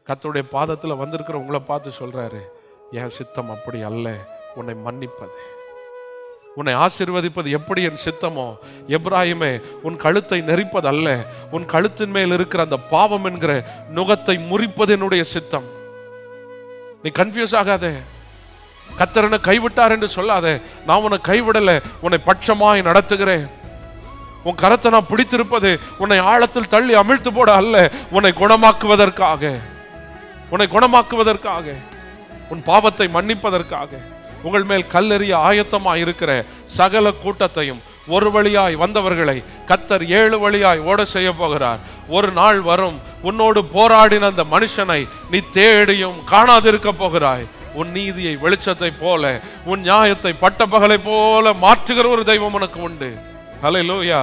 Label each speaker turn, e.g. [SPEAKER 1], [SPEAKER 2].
[SPEAKER 1] கர்த்தருடைய பாதத்தில் வந்திருக்கிற உங்களை பார்த்து சொல்றாரு, என் சித்தம் அப்படி அல்ல, உன்னை மன்னிப்பது, உன்னை ஆசீர்வதிப்பது எப்படி என் சித்தமோ. எப்ராஹிமே, உன் கழுத்தை நெரிப்பது அல்ல, உன் கழுத்தின் மேல் இருக்கிற அந்த பாவம் என்கிற நுகத்தை முறிப்பது என்னுடைய சித்தம். நீ கன்ஃபியூஸ் ஆகாதே. கர்த்தர் கைவிட்டார் என்று சொல்லாதே. நான் உன்னை கைவிடல, உன்னை பட்சமாய் நடத்துகிறேன். உன் கரத்தை நான் பிடித்திருப்பது உன்னை ஆழத்தில் தள்ளி அமிழ்த்து போட அல்ல, உன்னை குணமாக்குவதற்காக, உன்னை குணமாக்குவதற்காக, உன் பாவத்தை மன்னிப்பதற்காக. உங்கள் மேல் கல்லெறிய ஆயத்தமாய் இருக்கிற சகல கூட்டத்தையும், ஒரு வழியாய் வந்தவர்களை கர்த்தர் 7 வழியாய் ஓட செய்ய போகிறார். ஒரு நாள் வரும், உன்னோடு போராடின அந்த மனுஷனை நீ தேடியும் காணாதிருக்க போகிறாய். உன் நீதியை வெளிச்சத்தை போல, உன் நியாயத்தை பட்டப்பகலை போல மாற்றுகிற ஒரு தெய்வம் உனக்கு உண்டு. ஹல்லேலூயா.